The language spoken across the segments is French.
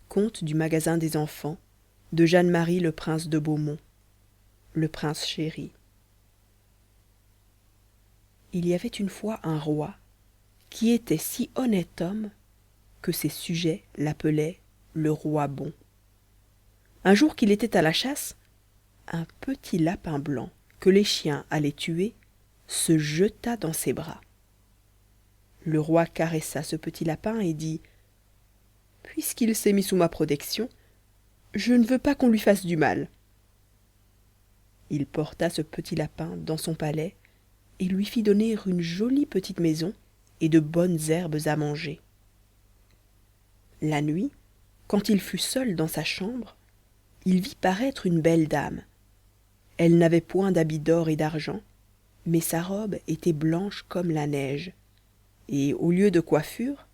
Conte du magasin des enfants de Jeanne-Marie Le Prince de Beaumont. Le prince chéri. Il y avait une fois un roi qui était si honnête homme que ses sujets l'appelaient le roi bon. Un jour qu'il était à la chasse, un petit lapin blanc que les chiens allaient tuer se jeta dans ses bras. Le roi caressa ce petit lapin et dit: puisqu'il s'est mis sous ma protection, je ne veux pas qu'on lui fasse du mal. Il porta ce petit lapin dans son palais et lui fit donner une jolie petite maison et de bonnes herbes à manger. La nuit, quand il fut seul dans sa chambre, il vit paraître une belle dame. Elle n'avait point d'habit d'or et d'argent, mais sa robe était blanche comme la neige, et au lieu de coiffure,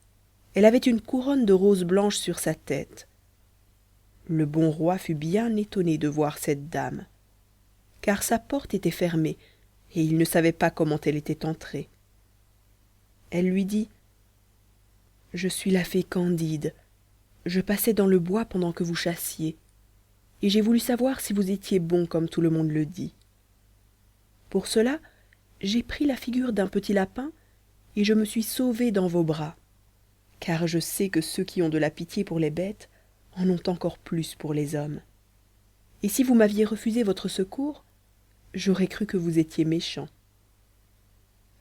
elle avait une couronne de roses blanches sur sa tête. Le bon roi fut bien étonné de voir cette dame, car sa porte était fermée, et il ne savait pas comment elle était entrée. Elle lui dit: je suis la fée Candide, je passais dans le bois pendant que vous chassiez, et j'ai voulu savoir si vous étiez bon comme tout le monde le dit. Pour cela, j'ai pris la figure d'un petit lapin, et je me suis sauvée dans vos bras, car je sais que ceux qui ont de la pitié pour les bêtes en ont encore plus pour les hommes. Et si vous m'aviez refusé votre secours, j'aurais cru que vous étiez méchant.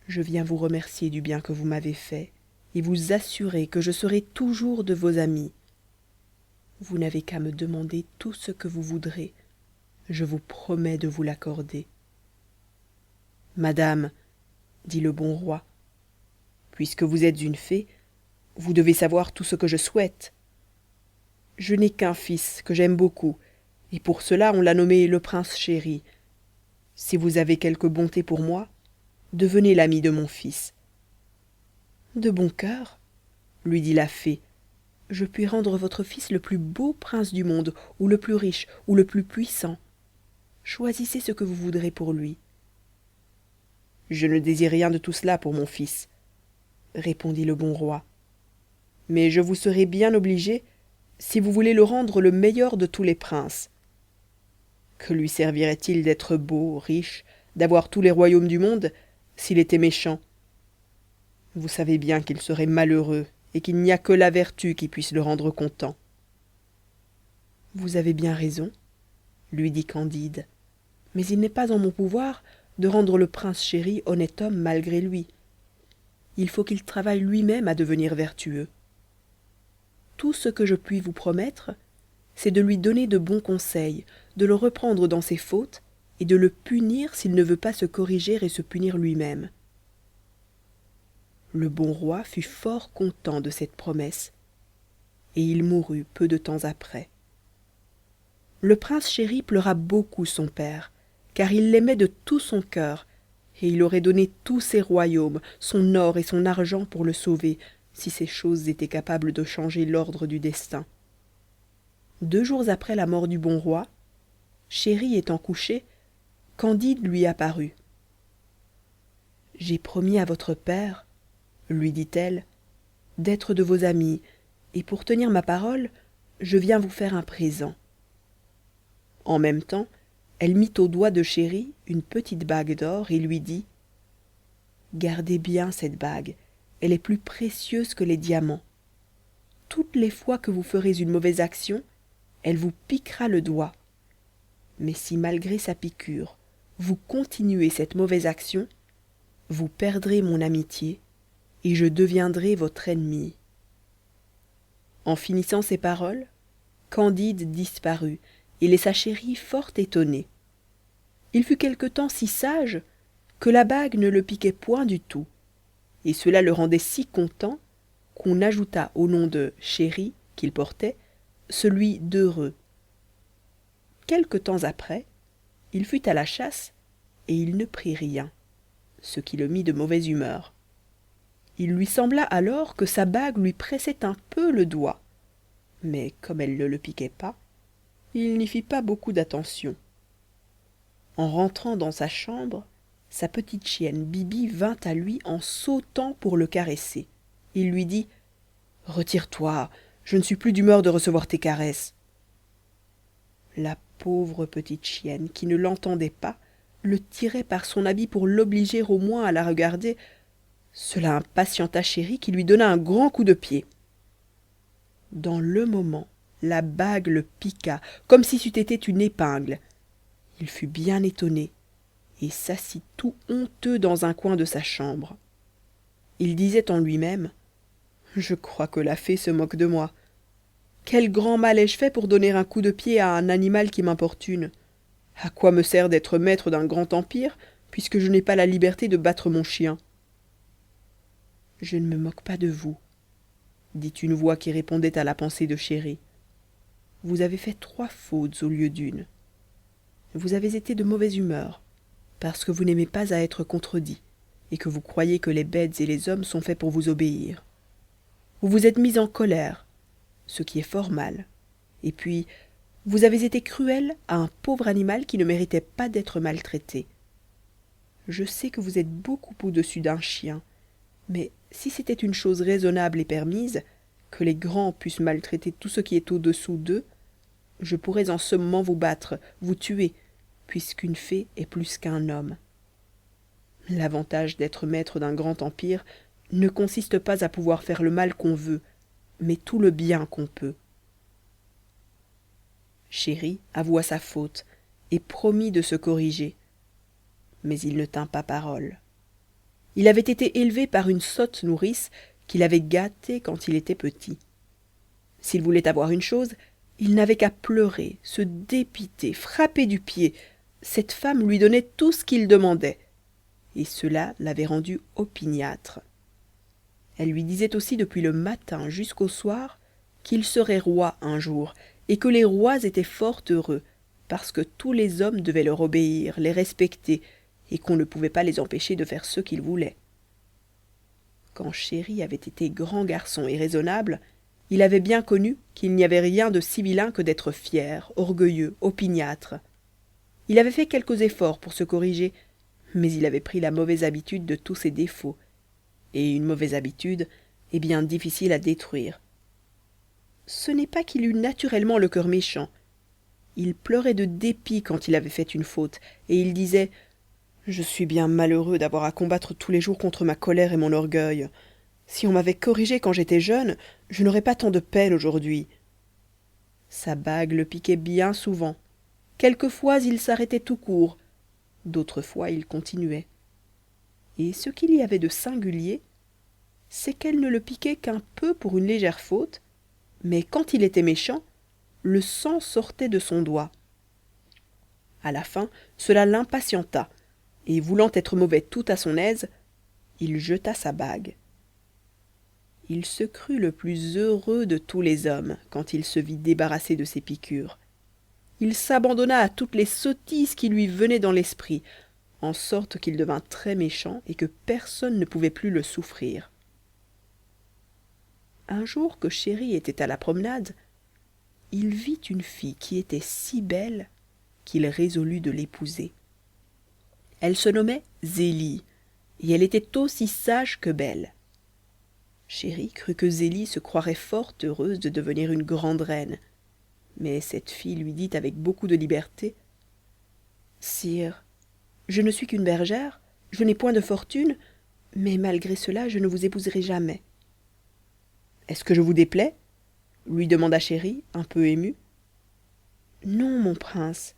Je viens vous remercier du bien que vous m'avez fait, et vous assurer que je serai toujours de vos amis. Vous n'avez qu'à me demander tout ce que vous voudrez, je vous promets de vous l'accorder. Madame, dit le bon roi, puisque vous êtes une fée, vous devez savoir tout ce que je souhaite. Je n'ai qu'un fils que j'aime beaucoup, et pour cela on l'a nommé le prince chéri. Si vous avez quelque bonté pour moi, devenez l'ami de mon fils. De bon cœur, lui dit la fée, je puis rendre votre fils le plus beau prince du monde, ou le plus riche, ou le plus puissant. Choisissez ce que vous voudrez pour lui. Je ne désire rien de tout cela pour mon fils, répondit le bon roi, mais je vous serai bien obligé si vous voulez le rendre le meilleur de tous les princes. Que lui servirait-il d'être beau, riche, d'avoir tous les royaumes du monde, s'il était méchant? Vous savez bien qu'il serait malheureux, et qu'il n'y a que la vertu qui puisse le rendre content. Vous avez bien raison, lui dit Candide, mais il n'est pas en mon pouvoir de rendre le prince chéri honnête homme malgré lui. Il faut qu'il travaille lui-même à devenir vertueux. Tout ce que je puis vous promettre, c'est de lui donner de bons conseils, de le reprendre dans ses fautes, et de le punir s'il ne veut pas se corriger et se punir lui-même. Le bon roi fut fort content de cette promesse, et il mourut peu de temps après. Le prince chéri pleura beaucoup son père, car il l'aimait de tout son cœur, et il aurait donné tous ses royaumes, son or et son argent pour le sauver, si ces choses étaient capables de changer l'ordre du destin. 2 jours après la mort du bon roi, Chéri étant couché, Candide lui apparut. J'ai promis à votre père, lui dit-elle, d'être de vos amis, et pour tenir ma parole, je viens vous faire un présent. En même temps, elle mit au doigt de Chéri une petite bague d'or et lui dit: gardez bien cette bague, elle est plus précieuse que les diamants. Toutes les fois que vous ferez une mauvaise action, elle vous piquera le doigt. Mais si malgré sa piqûre, vous continuez cette mauvaise action, vous perdrez mon amitié, et je deviendrai votre ennemi. En finissant ces paroles, Candide disparut, et laissa Chéri fort étonné. Il fut quelque temps si sage que la bague ne le piquait point du tout, et cela le rendait si content qu'on ajouta au nom de Chéri qu'il portait celui d'heureux. Quelque temps après, il fut à la chasse, et il ne prit rien, ce qui le mit de mauvaise humeur. Il lui sembla alors que sa bague lui pressait un peu le doigt, mais comme elle ne le piquait pas, il n'y fit pas beaucoup d'attention. En rentrant dans sa chambre, sa petite chienne Bibi vint à lui en sautant pour le caresser. Il lui dit: retire-toi, Je ne suis plus d'humeur de recevoir tes caresses. » La pauvre petite chienne, qui ne l'entendait pas, le tirait par son habit pour l'obliger au moins à la regarder. Cela impatienta Chéri, qui lui donna un grand coup de pied. Dans le moment, la bague le piqua, comme si c'eût été une épingle. Il fut bien étonné, et s'assit tout honteux dans un coin de sa chambre. Il disait en lui-même: « Je crois que la fée se moque de moi. Quel grand mal ai-je fait pour donner un coup de pied à un animal qui m'importune? À quoi me sert d'être maître d'un grand empire, puisque je n'ai pas la liberté de battre mon chien? » « Je ne me moque pas de vous, » dit une voix qui répondait à la pensée de Chéri. « Vous avez fait 3 fautes au lieu d'une. Vous avez été de mauvaise humeur, parce que vous n'aimez pas à être contredit, et que vous croyez que les bêtes et les hommes sont faits pour vous obéir. Vous vous êtes mis en colère, ce qui est fort mal, et puis vous avez été cruel à un pauvre animal qui ne méritait pas d'être maltraité. Je sais que vous êtes beaucoup au-dessus d'un chien, mais si c'était une chose raisonnable et permise, que les grands puissent maltraiter tout ce qui est au-dessous d'eux, je pourrais en ce moment vous battre, vous tuer, puisqu'une fée est plus qu'un homme. L'avantage d'être maître d'un grand empire ne consiste pas à pouvoir faire le mal qu'on veut, mais tout le bien qu'on peut. » Chéri avoua sa faute et promit de se corriger. Mais il ne tint pas parole. Il avait été élevé par une sotte nourrice qui l'avait gâté quand il était petit. S'il voulait avoir une chose, il n'avait qu'à pleurer, se dépiter, frapper du pied. Cette femme lui donnait tout ce qu'il demandait, et cela l'avait rendu opiniâtre. Elle lui disait aussi depuis le matin jusqu'au soir qu'il serait roi un jour, et que les rois étaient fort heureux, parce que tous les hommes devaient leur obéir, les respecter, et qu'on ne pouvait pas les empêcher de faire ce qu'ils voulaient. Quand Chéri avait été grand garçon et raisonnable, il avait bien connu qu'il n'y avait rien de si vilain que d'être fier, orgueilleux, opiniâtre. Il avait fait quelques efforts pour se corriger, mais il avait pris la mauvaise habitude de tous ses défauts, et une mauvaise habitude est bien difficile à détruire. Ce n'est pas qu'il eût naturellement le cœur méchant. Il pleurait de dépit quand il avait fait une faute, et il disait: « Je suis bien malheureux d'avoir à combattre tous les jours contre ma colère et mon orgueil. Si on m'avait corrigé quand j'étais jeune, je n'aurais pas tant de peine aujourd'hui. » Sa bague le piquait bien souvent. Quelquefois il s'arrêtait tout court, d'autres fois il continuait. Et ce qu'il y avait de singulier, c'est qu'elle ne le piquait qu'un peu pour une légère faute, mais quand il était méchant, le sang sortait de son doigt. À la fin, cela l'impatienta, et voulant être mauvais tout à son aise, il jeta sa bague. Il se crut le plus heureux de tous les hommes quand il se vit débarrassé de ses piqûres. Il s'abandonna à toutes les sottises qui lui venaient dans l'esprit, en sorte qu'il devint très méchant et que personne ne pouvait plus le souffrir. Un jour que Chéri était à la promenade, il vit une fille qui était si belle qu'il résolut de l'épouser. Elle se nommait Zélie, et elle était aussi sage que belle. Chéri crut que Zélie se croirait fort heureuse de devenir une grande reine, mais cette fille lui dit avec beaucoup de liberté: « Sire, je ne suis qu'une bergère, je n'ai point de fortune, mais malgré cela je ne vous épouserai jamais. »« Est-ce que je vous déplais ?» lui demanda Chéri, un peu ému. « Non, mon prince, »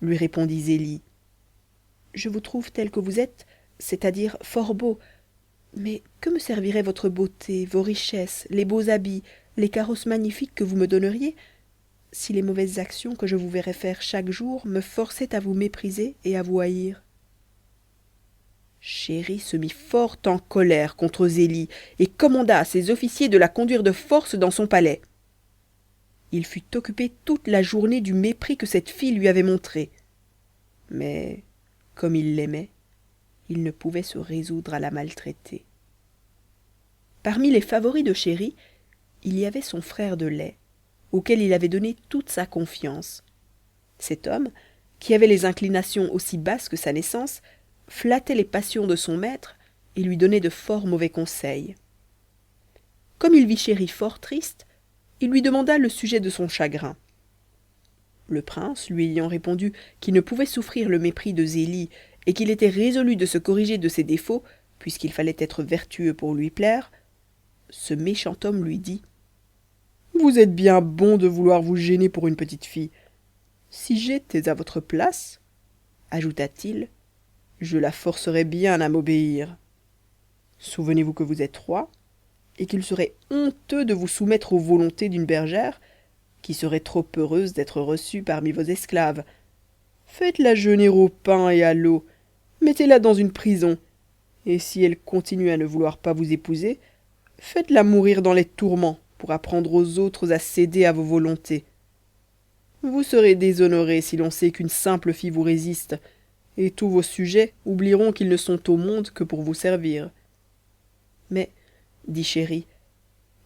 lui répondit Zélie. « Je vous trouve tel que vous êtes, c'est-à-dire fort beau. Mais que me servirait votre beauté, vos richesses, les beaux habits, les carrosses magnifiques que vous me donneriez, si les mauvaises actions que je vous verrais faire chaque jour me forçaient à vous mépriser et à vous haïr ?» Chéri se mit fort en colère contre Zélie et commanda à ses officiers de la conduire de force dans son palais. Il fut occupé toute la journée du mépris que cette fille lui avait montré. Mais, comme il l'aimait, il ne pouvait se résoudre à la maltraiter. Parmi les favoris de Chéri, il y avait son frère de lait, auquel il avait donné toute sa confiance. Cet homme, qui avait les inclinations aussi basses que sa naissance, flattait les passions de son maître et lui donnait de fort mauvais conseils. Comme il vit Chéri fort triste, il lui demanda le sujet de son chagrin. Le prince, lui ayant répondu qu'il ne pouvait souffrir le mépris de Zélie et qu'il était résolu de se corriger de ses défauts, puisqu'il fallait être vertueux pour lui plaire, ce méchant homme lui dit: Vous êtes bien bon de vouloir vous gêner pour une petite fille. Si j'étais à votre place, ajouta-t-il, je la forcerais bien à m'obéir. Souvenez-vous que vous êtes roi, et qu'il serait honteux de vous soumettre aux volontés d'une bergère qui serait trop heureuse d'être reçue parmi vos esclaves. Faites-la jeûner au pain et à l'eau, mettez-la dans une prison, et si elle continue à ne vouloir pas vous épouser, faites-la mourir dans les tourments pour apprendre aux autres à céder à vos volontés. Vous serez déshonoré si l'on sait qu'une simple fille vous résiste, et tous vos sujets oublieront qu'ils ne sont au monde que pour vous servir. Mais, dit Chéri,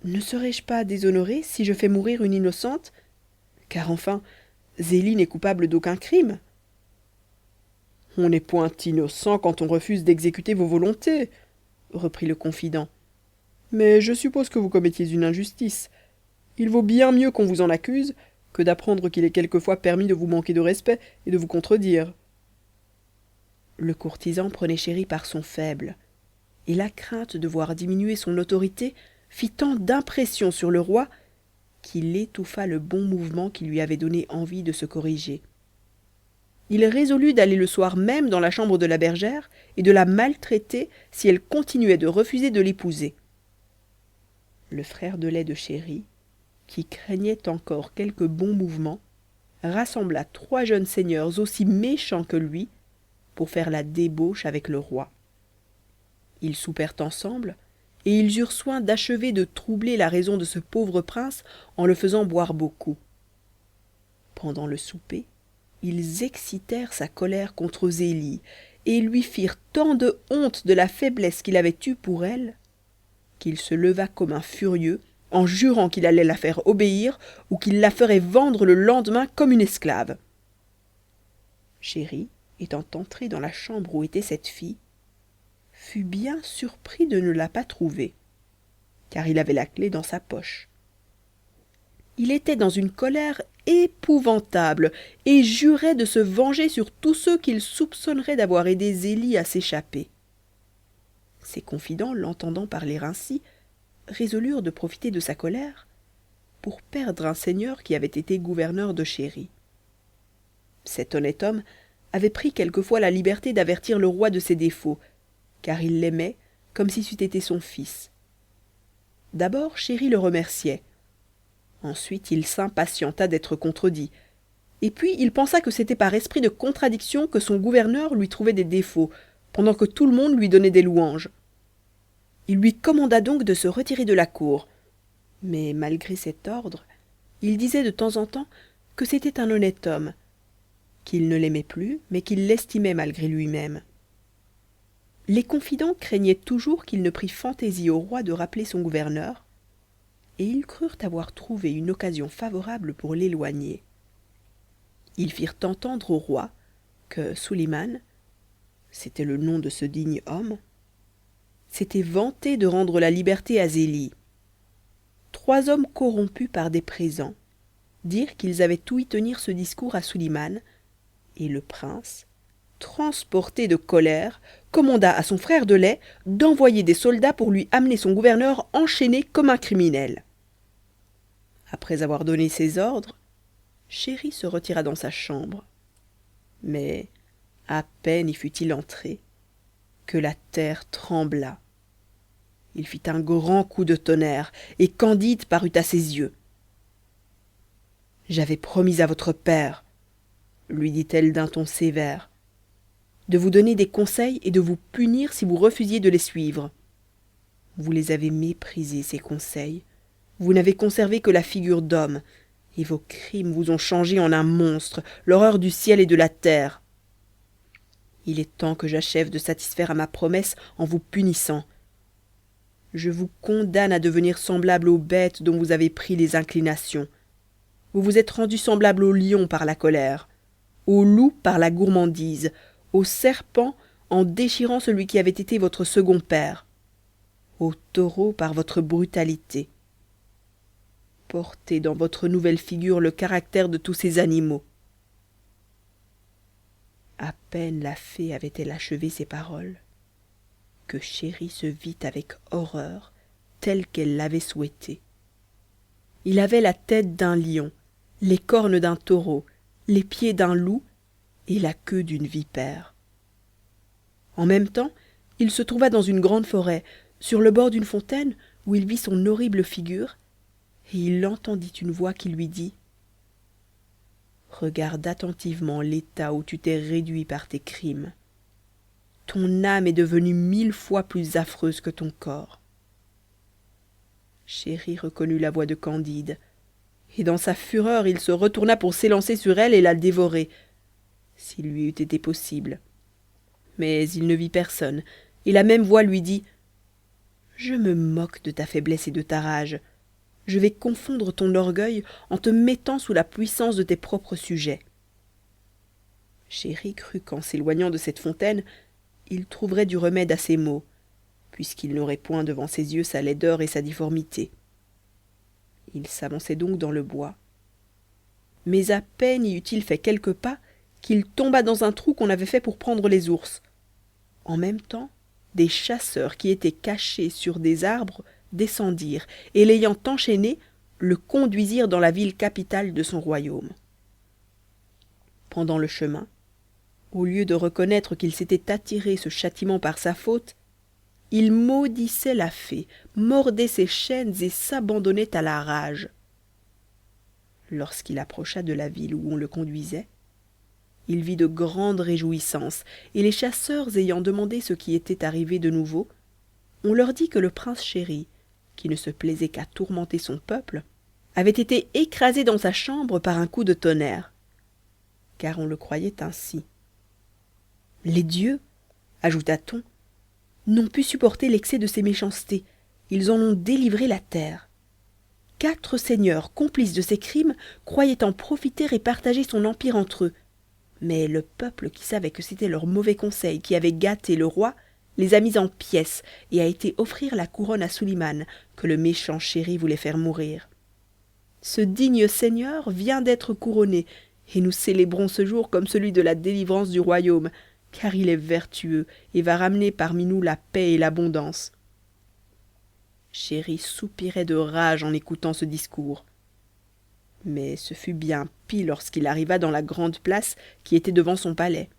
ne serais-je pas déshonoré si je fais mourir une innocente? Car enfin, Zélie n'est coupable d'aucun crime. On n'est point innocent quand on refuse d'exécuter vos volontés, reprit le confident. Mais je suppose que vous commettiez une injustice. Il vaut bien mieux qu'on vous en accuse que d'apprendre qu'il est quelquefois permis de vous manquer de respect et de vous contredire. Le courtisan prenait Chéri par son faible, et la crainte de voir diminuer son autorité fit tant d'impression sur le roi qu'il étouffa le bon mouvement qui lui avait donné envie de se corriger. Il résolut d'aller le soir même dans la chambre de la bergère et de la maltraiter si elle continuait de refuser de l'épouser. Le frère de lait de Chéri, qui craignait encore quelques bons mouvements, rassembla 3 jeunes seigneurs aussi méchants que lui pour faire la débauche avec le roi. Ils soupèrent ensemble, et ils eurent soin d'achever de troubler la raison de ce pauvre prince en le faisant boire beaucoup. Pendant le souper, ils excitèrent sa colère contre Zélie, et lui firent tant de honte de la faiblesse qu'il avait eue pour elle, qu'il se leva comme un furieux, en jurant qu'il allait la faire obéir ou qu'il la ferait vendre le lendemain comme une esclave. Chéri, étant entré dans la chambre où était cette fille, fut bien surpris de ne la pas trouver, car il avait la clef dans sa poche. Il était dans une colère épouvantable et jurait de se venger sur tous ceux qu'il soupçonnerait d'avoir aidé Zélie à s'échapper. Ses confidents, l'entendant parler ainsi, résolurent de profiter de sa colère pour perdre un seigneur qui avait été gouverneur de Chéri. Cet honnête homme avait pris quelquefois la liberté d'avertir le roi de ses défauts, car il l'aimait comme si c'eût été son fils. D'abord Chéri le remerciait. Ensuite il s'impatienta d'être contredit, et puis il pensa que c'était par esprit de contradiction que son gouverneur lui trouvait des défauts, pendant que tout le monde lui donnait des louanges. Il lui commanda donc de se retirer de la cour, mais malgré cet ordre, il disait de temps en temps que c'était un honnête homme, qu'il ne l'aimait plus, mais qu'il l'estimait malgré lui-même. Les confidents craignaient toujours qu'il ne prît fantaisie au roi de rappeler son gouverneur, et ils crurent avoir trouvé une occasion favorable pour l'éloigner. Ils firent entendre au roi que Suliman, c'était le nom de ce digne homme, s'était vanté de rendre la liberté à Zélie. 3 hommes corrompus par des présents dirent qu'ils avaient ouï tenir ce discours à Suliman, et le prince, transporté de colère, commanda à son frère de lait d'envoyer des soldats pour lui amener son gouverneur enchaîné comme un criminel. Après avoir donné ses ordres, Chéri se retira dans sa chambre. Mais à peine y fut-il entré que la terre trembla. Il fit un grand coup de tonnerre, et Candide parut à ses yeux. « J'avais promis à votre père, lui dit-elle d'un ton sévère, de vous donner des conseils et de vous punir si vous refusiez de les suivre. Vous les avez méprisés, ces conseils. Vous n'avez conservé que la figure d'homme, et vos crimes vous ont changé en un monstre, l'horreur du ciel et de la terre. Il est temps que j'achève de satisfaire à ma promesse en vous punissant. Je vous condamne à devenir semblable aux bêtes dont vous avez pris les inclinations. Vous vous êtes rendu semblable au lion par la colère, au loup par la gourmandise, au serpent en déchirant celui qui avait été votre second père, au taureau par votre brutalité. porter dans votre nouvelle figure le caractère de tous ces animaux. À peine la fée avait-elle achevé ces paroles que Chéri se vit avec horreur tel qu'elle l'avait souhaité. Il avait la tête d'un lion, les cornes d'un taureau, les pieds d'un loup et la queue d'une vipère. En même temps, il se trouva dans une grande forêt, sur le bord d'une fontaine où il vit son horrible figure, et il entendit une voix qui lui dit « Regarde attentivement l'état où tu t'es réduit par tes crimes. Ton âme est devenue 1000 fois plus affreuse que ton corps. » Chéri reconnut la voix de Candide, et dans sa fureur il se retourna pour s'élancer sur elle et la dévorer, s'il lui eût été possible. Mais il ne vit personne, et la même voix lui dit « Je me moque de ta faiblesse et de ta rage. Je vais confondre ton orgueil en te mettant sous la puissance de tes propres sujets. » Chéri crut qu'en s'éloignant de cette fontaine, il trouverait du remède à ses maux, puisqu'il n'aurait point devant ses yeux sa laideur et sa difformité. Il s'avançait donc dans le bois. Mais à peine y eut-il fait quelques pas qu'il tomba dans un trou qu'on avait fait pour prendre les ours. En même temps, des chasseurs qui étaient cachés sur des arbres descendirent, et l'ayant enchaîné, le conduisirent dans la ville capitale de son royaume. Pendant le chemin, au lieu de reconnaître qu'il s'était attiré ce châtiment par sa faute, il maudissait la fée, mordait ses chaînes et s'abandonnait à la rage. Lorsqu'il approcha de la ville où on le conduisait, il vit de grandes réjouissances, et les chasseurs ayant demandé ce qui était arrivé de nouveau, on leur dit que le prince Chéri, qui ne se plaisait qu'à tourmenter son peuple, avait été écrasé dans sa chambre par un coup de tonnerre. Car on le croyait ainsi. Les dieux, ajouta-t-on, n'ont pu supporter l'excès de ses méchancetés. Ils en ont délivré la terre. 4 seigneurs, complices de ses crimes, croyaient en profiter et partager son empire entre eux. Mais le peuple, qui savait que c'était leur mauvais conseil qui avait gâté le roi, les a mis en pièces et a été offrir la couronne à Suliman, que le méchant Chéri voulait faire mourir. Ce digne seigneur vient d'être couronné, et nous célébrons ce jour comme celui de la délivrance du royaume, car il est vertueux et va ramener parmi nous la paix et l'abondance. Chéri soupirait de rage en écoutant ce discours. Mais ce fut bien pis lorsqu'il arriva dans la grande place qui était devant son palais.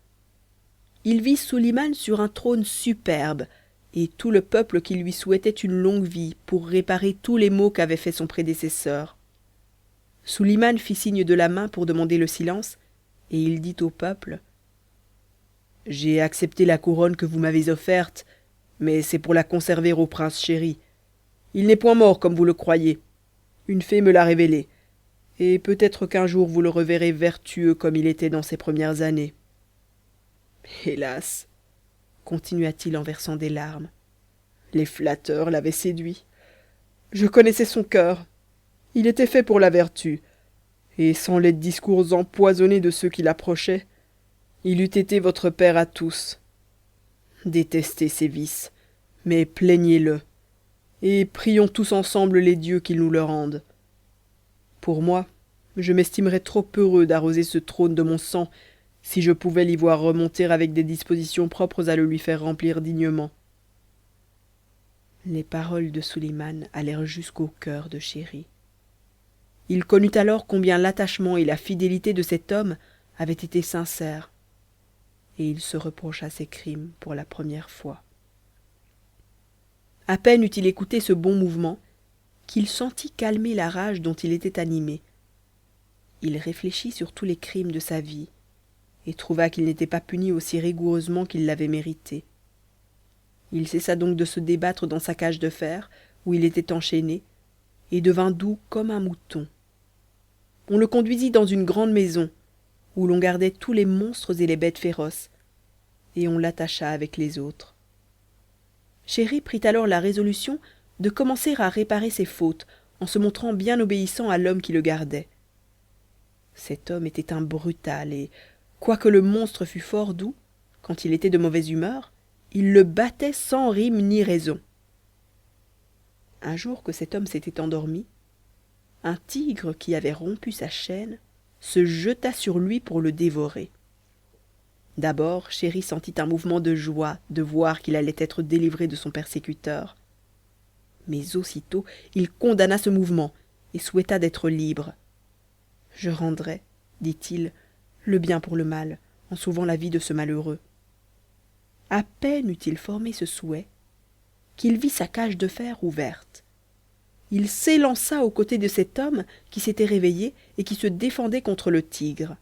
Il vit Suliman sur un trône superbe, et tout le peuple qui lui souhaitait une longue vie pour réparer tous les maux qu'avait fait son prédécesseur. Suliman fit signe de la main pour demander le silence, et il dit au peuple « J'ai accepté la couronne que vous m'avez offerte, mais c'est pour la conserver au prince Chéri. Il n'est point mort comme vous le croyez. Une fée me l'a révélé, et peut-être qu'un jour vous le reverrez vertueux comme il était dans ses premières années. Hélas, continua-t-il en versant des larmes, les flatteurs l'avaient séduit. Je connaissais son cœur. Il était fait pour la vertu, et sans les discours empoisonnés de ceux qui l'approchaient, il eût été votre père à tous. Détestez ses vices, mais plaignez-le, et prions tous ensemble les dieux qu'ils nous le rendent. Pour moi, je m'estimerais trop heureux d'arroser ce trône de mon sang si je pouvais l'y voir remonter avec des dispositions propres à le lui faire remplir dignement. » Les paroles de Suliman allèrent jusqu'au cœur de Chéri. Il connut alors combien l'attachement et la fidélité de cet homme avaient été sincères, et il se reprocha ses crimes pour la première fois. À peine eut-il écouté ce bon mouvement qu'il sentit calmer la rage dont il était animé. Il réfléchit sur tous les crimes de sa vie, et trouva qu'il n'était pas puni aussi rigoureusement qu'il l'avait mérité. Il cessa donc de se débattre dans sa cage de fer, où il était enchaîné, et devint doux comme un mouton. On le conduisit dans une grande maison, où l'on gardait tous les monstres et les bêtes féroces, et on l'attacha avec les autres. Chéri prit alors la résolution de commencer à réparer ses fautes, en se montrant bien obéissant à l'homme qui le gardait. Cet homme était un brutal, et, quoique le monstre fût fort doux, quand il était de mauvaise humeur, il le battait sans rime ni raison. Un jour que cet homme s'était endormi, un tigre qui avait rompu sa chaîne se jeta sur lui pour le dévorer. D'abord Chéri sentit un mouvement de joie de voir qu'il allait être délivré de son persécuteur. Mais aussitôt il condamna ce mouvement et souhaita d'être libre. « Je rendrai, dit-il, le bien pour le mal, en sauvant la vie de ce malheureux. » À peine eut-il formé ce souhait qu'il vit sa cage de fer ouverte. Il s'élança aux côtés de cet homme qui s'était réveillé et qui se défendait contre le tigre.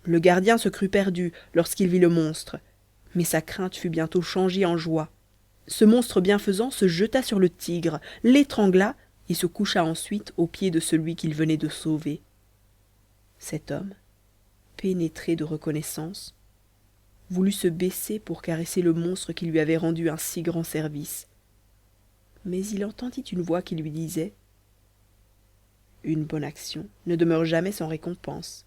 Le gardien se crut perdu lorsqu'il vit le monstre, mais sa crainte fut bientôt changée en joie. Ce monstre bienfaisant se jeta sur le tigre, l'étrangla et se coucha ensuite aux pieds de celui qu'il venait de sauver. Cet homme, pénétré de reconnaissance, voulut se baisser pour caresser le monstre qui lui avait rendu un si grand service. Mais il entendit une voix qui lui disait « Une bonne action ne demeure jamais sans récompense. »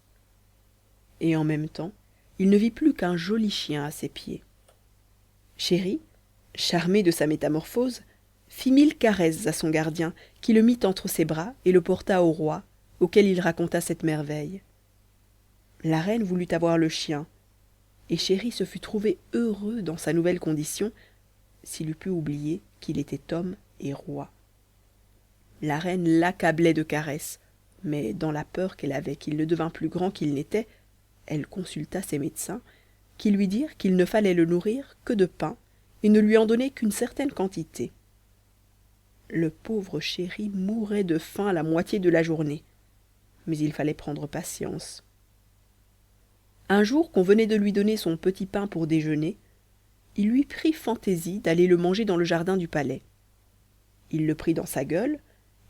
Et en même temps, il ne vit plus qu'un joli chien à ses pieds. Chéri, charmé de sa métamorphose, fit 1000 caresses à son gardien, qui le mit entre ses bras et le porta au roi, auquel il raconta cette merveille. La reine voulut avoir le chien, et Chéri se fut trouvé heureux dans sa nouvelle condition, s'il eût pu oublier qu'il était homme et roi. La reine l'accablait de caresses, mais dans la peur qu'elle avait qu'il ne devînt plus grand qu'il n'était, elle consulta ses médecins, qui lui dirent qu'il ne fallait le nourrir que de pain et ne lui en donner qu'une certaine quantité. Le pauvre Chéri mourait de faim la moitié de la journée, mais il fallait prendre patience. Un jour qu'on venait de lui donner son petit pain pour déjeuner, il lui prit fantaisie d'aller le manger dans le jardin du palais. Il le prit dans sa gueule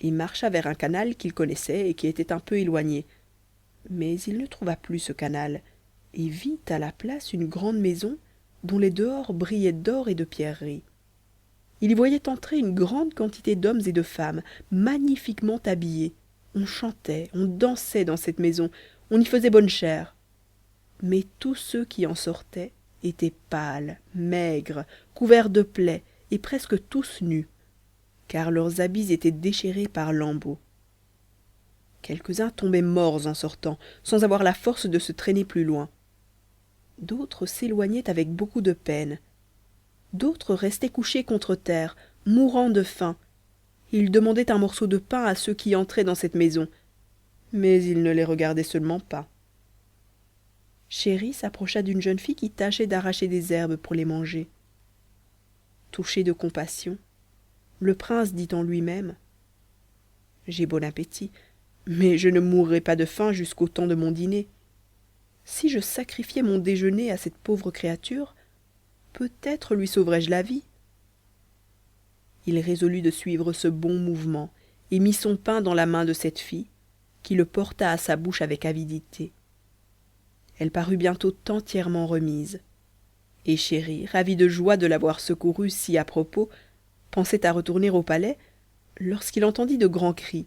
et marcha vers un canal qu'il connaissait et qui était un peu éloigné. Mais il ne trouva plus ce canal et vit à la place une grande maison dont les dehors brillaient d'or et de pierreries. Il y voyait entrer une grande quantité d'hommes et de femmes, magnifiquement habillés. On chantait, on dansait dans cette maison, on y faisait bonne chère. Mais tous ceux qui en sortaient étaient pâles, maigres, couverts de plaies et presque tous nus, car leurs habits étaient déchirés par lambeaux. Quelques-uns tombaient morts en sortant, sans avoir la force de se traîner plus loin. D'autres s'éloignaient avec beaucoup de peine. D'autres restaient couchés contre terre, mourant de faim. Ils demandaient un morceau de pain à ceux qui entraient dans cette maison, mais ils ne les regardaient seulement pas. Chéri s'approcha d'une jeune fille qui tâchait d'arracher des herbes pour les manger. Touché de compassion, le prince dit en lui-même « J'ai bon appétit, mais je ne mourrai pas de faim jusqu'au temps de mon dîner. Si je sacrifiais mon déjeuner à cette pauvre créature, peut-être lui sauverais-je la vie. » Il résolut de suivre ce bon mouvement et mit son pain dans la main de cette fille, qui le porta à sa bouche avec avidité. Elle parut bientôt entièrement remise. Et Chéri, ravi de joie de l'avoir secourue si à propos, pensait à retourner au palais, lorsqu'il entendit de grands cris.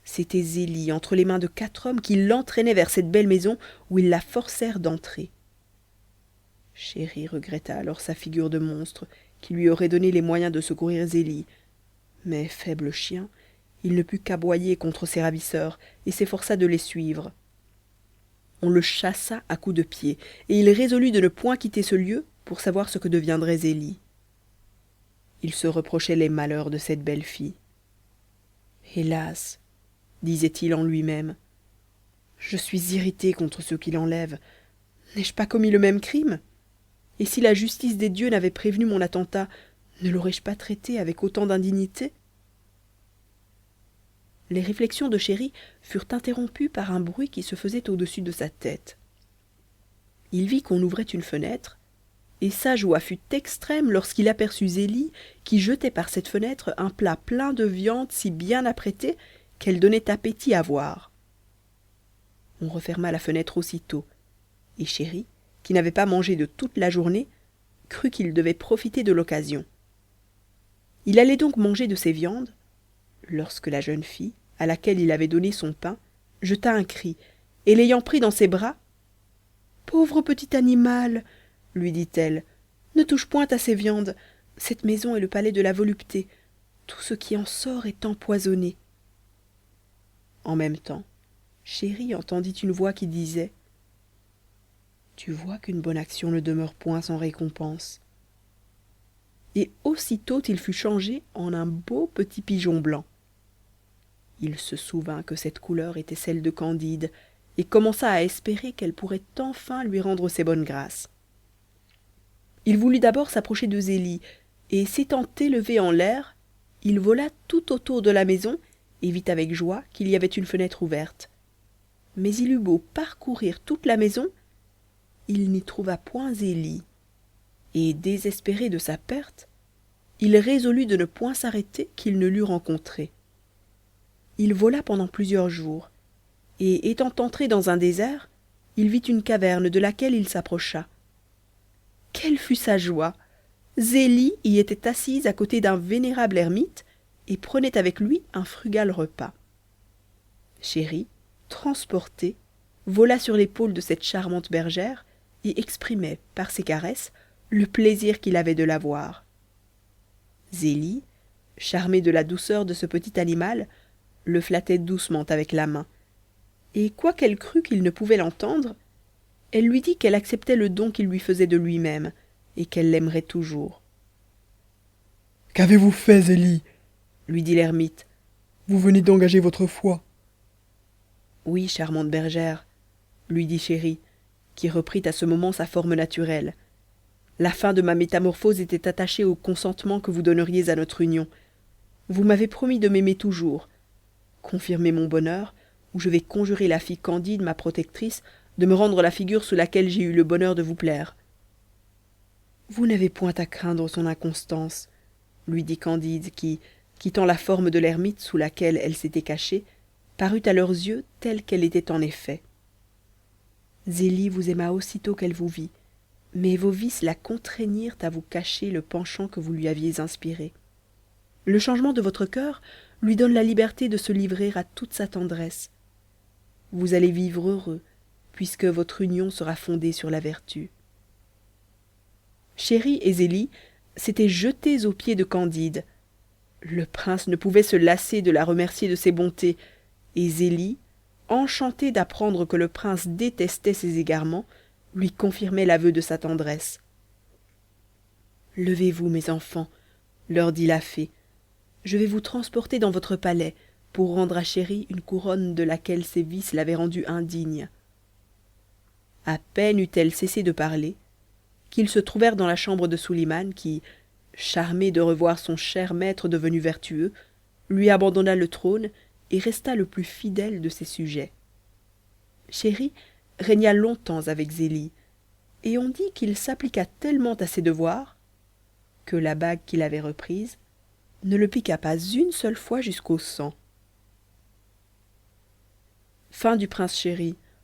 C'était Zélie, entre les mains de 4 hommes qui l'entraînaient vers cette belle maison où ils la forcèrent d'entrer. Chéri regretta alors sa figure de monstre, qui lui aurait donné les moyens de secourir Zélie. Mais faible chien, il ne put qu'aboyer contre ses ravisseurs et s'efforça de les suivre. On le chassa à coups de pied, et il résolut de ne point quitter ce lieu pour savoir ce que deviendrait Zélie. Il se reprochait les malheurs de cette belle fille. « Hélas !» disait-il en lui-même, « je suis irrité contre ceux qui l'enlèvent. N'ai-je pas commis le même crime? Et si la justice des dieux n'avait prévenu mon attentat, ne l'aurais-je pas traité avec autant d'indignité ?» Les réflexions de Chéri furent interrompues par un bruit qui se faisait au-dessus de sa tête. Il vit qu'on ouvrait une fenêtre, et sa joie fut extrême lorsqu'il aperçut Zélie qui jetait par cette fenêtre un plat plein de viande si bien apprêtée qu'elle donnait appétit à voir. On referma la fenêtre aussitôt, et Chéri, qui n'avait pas mangé de toute la journée, crut qu'il devait profiter de l'occasion. Il allait donc manger de ces viandes, lorsque la jeune fille, à laquelle il avait donné son pain, jeta un cri, et l'ayant pris dans ses bras, « Pauvre petit animal !» lui dit-elle, « ne touche point à ces viandes, cette maison est le palais de la volupté, tout ce qui en sort est empoisonné. » En même temps, Chéri entendit une voix qui disait: Tu vois qu'une bonne action ne demeure point sans récompense. Et aussitôt il fut changé en un beau petit pigeon blanc. Il se souvint que cette couleur était celle de Candide, et commença à espérer qu'elle pourrait enfin lui rendre ses bonnes grâces. Il voulut d'abord s'approcher de Zélie, et s'étant élevé en l'air, il vola tout autour de la maison et vit avec joie qu'il y avait une fenêtre ouverte. Mais il eut beau parcourir toute la maison, il n'y trouva point Zélie, et désespéré de sa perte, il résolut de ne point s'arrêter qu'il ne l'eût rencontrée. Il vola pendant plusieurs jours, et étant entré dans un désert, il vit une caverne de laquelle il s'approcha. Quelle fut sa joie! Zélie y était assise à côté d'un vénérable ermite et prenait avec lui un frugal repas. Chéri, transporté, vola sur l'épaule de cette charmante bergère et exprimait, par ses caresses, le plaisir qu'il avait de la voir. Zélie, charmée de la douceur de ce petit animal, le flattait doucement avec la main, et quoiqu'elle crût qu'il ne pouvait l'entendre, elle lui dit qu'elle acceptait le don qu'il lui faisait de lui-même, et qu'elle l'aimerait toujours. Qu'avez-vous fait, Zélie? Lui dit l'ermite. Vous venez d'engager votre foi. Oui, charmante bergère, lui dit Chéri, qui reprit à ce moment sa forme naturelle. La fin de ma métamorphose était attachée au consentement que vous donneriez à notre union. Vous m'avez promis de m'aimer toujours. Confirmez mon bonheur, ou je vais conjurer la fille Candide, ma protectrice, de me rendre la figure sous laquelle j'ai eu le bonheur de vous plaire. Vous n'avez point à craindre son inconstance, lui dit Candide, qui, quittant la forme de l'ermite sous laquelle elle s'était cachée, parut à leurs yeux telle qu'elle était en effet. Zélie vous aima aussitôt qu'elle vous vit, mais vos vices la contraignirent à vous cacher le penchant que vous lui aviez inspiré. Le changement de votre cœur lui donne la liberté de se livrer à toute sa tendresse. Vous allez vivre heureux, puisque votre union sera fondée sur la vertu. Chéri et Zélie s'étaient jetés aux pieds de Candide. Le prince ne pouvait se lasser de la remercier de ses bontés, et Zélie, enchantée d'apprendre que le prince détestait ses égarements, lui confirmait l'aveu de sa tendresse. Levez-vous, mes enfants, leur dit la fée. Je vais vous transporter dans votre palais pour rendre à Chéri une couronne de laquelle ses vices l'avaient rendue indigne. À peine eut-elle cessé de parler qu'ils se trouvèrent dans la chambre de Suliman qui, charmé de revoir son cher maître devenu vertueux, lui abandonna le trône et resta le plus fidèle de ses sujets. Chéri régna longtemps avec Zélie, et on dit qu'il s'appliqua tellement à ses devoirs que la bague qu'il avait reprise ne le piqua pas une seule fois jusqu'au sang. Fin du Prince Chéri.